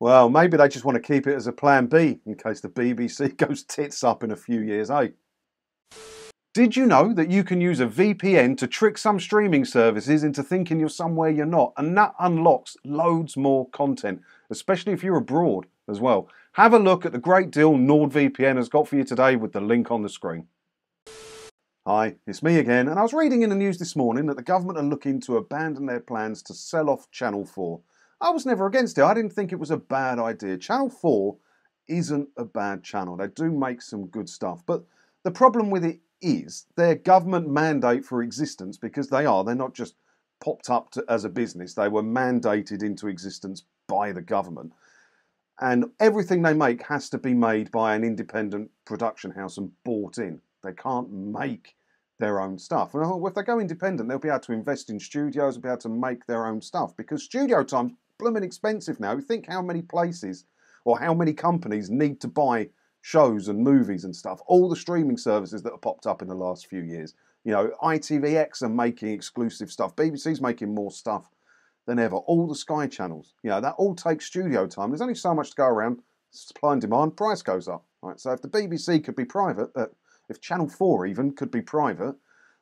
Well, maybe they just want to keep it as a plan B in case the BBC goes tits up in a few years, eh? Did you know that you can use a VPN to trick some streaming services into thinking you're somewhere you're not? And that unlocks loads more content, especially if you're abroad as well. Have a look at the great deal NordVPN has got for you today with the link on the screen. Hi, it's me again, and I was reading in the news this morning that the government are looking to abandon their plans to sell off Channel 4. I was never against it. I didn't think it was a bad idea. Channel 4 isn't a bad channel. They do make some good stuff. But the problem with it is their government mandate for existence, because they're not just popped up as a business. They were mandated into existence by the government. And everything they make has to be made by an independent production house and bought in. They can't make their own stuff. And if they go independent, they'll be able to invest in studios and be able to make their own stuff, because studio time's blooming expensive now. You think how many places or how many companies need to buy shows and movies and stuff. All the streaming services that have popped up in the last few years. You know, ITVX are making exclusive stuff. BBC's making more stuff than ever. All the Sky channels. You know, that all takes studio time. There's only so much to go around. Supply and demand, price goes up. Right? So if the BBC could be private, if Channel 4 even could be private,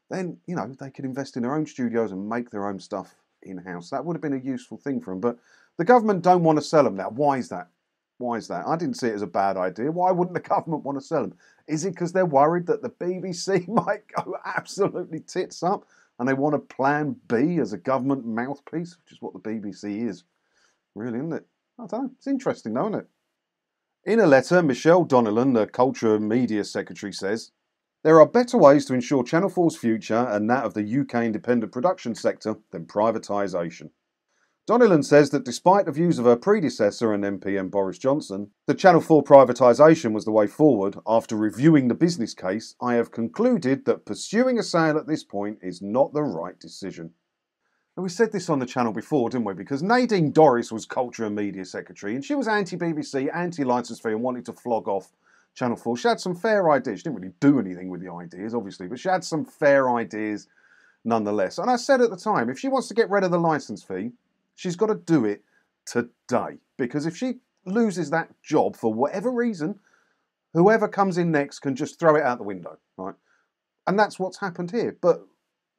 then, you know, they could invest in their own studios and make their own stuff in-house. That would have been a useful thing for them. But the government don't want to sell them now. Why is that? Why is that? I didn't see it as a bad idea. Why wouldn't the government want to sell them? Is it because they're worried that the BBC might go absolutely tits up and they want a plan B as a government mouthpiece, which is what the BBC is? Really, isn't it? I don't know. It's interesting though, isn't it? In a letter, Michelle Donnellan, the Culture and Media Secretary, says, "There are better ways to ensure Channel 4's future and that of the UK independent production sector than privatisation." Donnellan says that despite the views of her predecessor and MPM Boris Johnson, the Channel 4 privatisation was the way forward. After reviewing the business case, I have concluded that pursuing a sale at this point is not the right decision. And we said this on the channel before, didn't we? Because Nadine Dorries was Culture and Media Secretary, and she was anti-BBC, anti-licence fee, and wanted to flog off Channel 4. She had some fair ideas. She didn't really do anything with the ideas, obviously, but she had some fair ideas nonetheless. And I said at the time, if she wants to get rid of the licence fee, she's got to do it today. Because if she loses that job for whatever reason, whoever comes in next can just throw it out the window, right? And that's what's happened here. But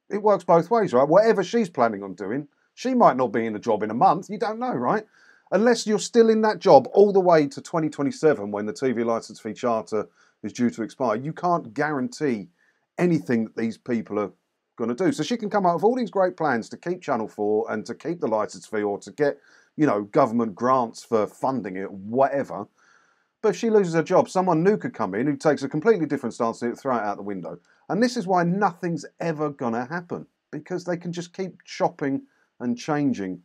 it works both ways, right? Whatever she's planning on doing, she might not be in a job in a month. You don't know, right? Unless you're still in that job all the way to 2027 when the TV licence fee charter is due to expire. You can't guarantee anything that these people are going to do. So she can come up with all these great plans to keep Channel 4 and to keep the licence fee or to get, you know, government grants for funding it, whatever. But if she loses her job, someone new could come in who takes a completely different stance and throw it out the window. And this is why nothing's ever going to happen, because they can just keep chopping and changing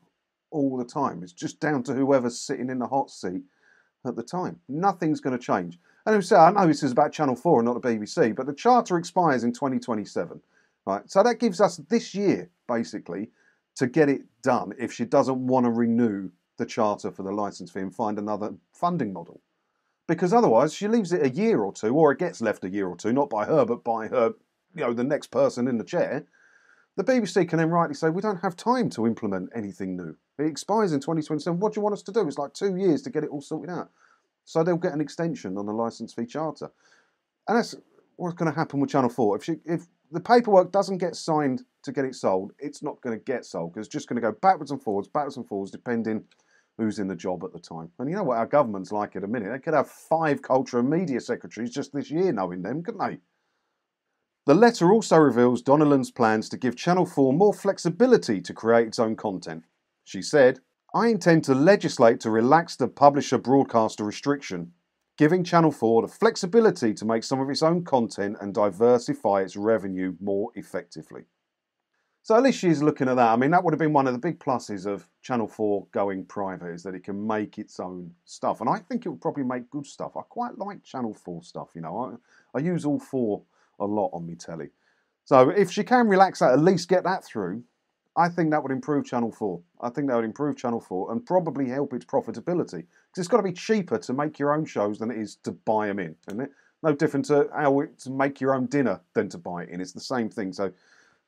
all the time. It's just down to whoever's sitting in the hot seat at the time. Nothing's going to change. And I know this is about Channel 4 and not the BBC, but the charter expires in 2027. Right? So that gives us this year, basically, to get it done if she doesn't want to renew the charter for the licence fee and find another funding model. Because otherwise, she leaves it a year or two, or it gets left a year or two, not by her, but by her, you know, the next person in the chair. The BBC can then rightly say, we don't have time to implement anything new. It expires in 2027. What do you want us to do? It's like 2 years to get it all sorted out. So they'll get an extension on the licence fee charter. And that's what's going to happen with Channel 4. If the paperwork doesn't get signed to get it sold, it's not going to get sold, because it's just going to go backwards and forwards, depending who's in the job at the time. And you know what our government's like at a minute. They could have 5 culture and media secretaries just this year knowing them, couldn't they? The letter also reveals Donnellan's plans to give Channel 4 more flexibility to create its own content. She said, "I intend to legislate to relax the publisher-broadcaster restriction, giving Channel 4 the flexibility to make some of its own content and diversify its revenue more effectively." So at least she's looking at that. I mean, that would have been one of the big pluses of Channel 4 going private, is that it can make its own stuff. And I think it would probably make good stuff. I quite like Channel 4 stuff, you know. I use all 4 a lot on my telly. So if she can relax that, at least get that through, I think that would improve Channel 4. I think that would improve Channel 4 and probably help its profitability. Because it's got to be cheaper to make your own shows than it is to buy them in, isn't it? No different to how to make your own dinner than to buy it in. It's the same thing. So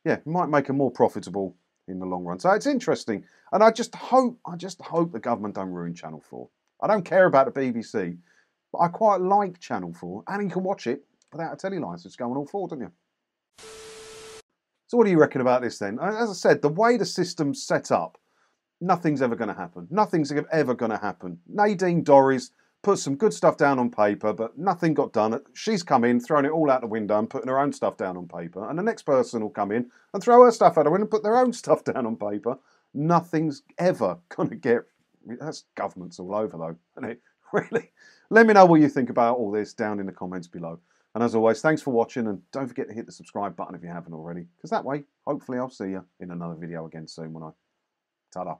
yeah, it might make them more profitable in the long run. So it's interesting. And I just hope the government don't ruin Channel 4. I don't care about the BBC, but I quite like Channel 4, and you can watch it without a telly licence going all 4, don't you? So what do you reckon about this then? As I said, the way the system's set up, nothing's ever going to happen. Nothing's ever going to happen. Nadine Dorries put some good stuff down on paper, but nothing got done. She's come in, thrown it all out the window and putting her own stuff down on paper. And the next person will come in and throw her stuff out the window and put their own stuff down on paper. Nothing's ever going to get... That's governments all over though, isn't it? Really? Let me know what you think about all this down in the comments below. And as always, thanks for watching, and don't forget to hit the subscribe button if you haven't already, because that way, hopefully I'll see you in another video again soon when I... Ta-da.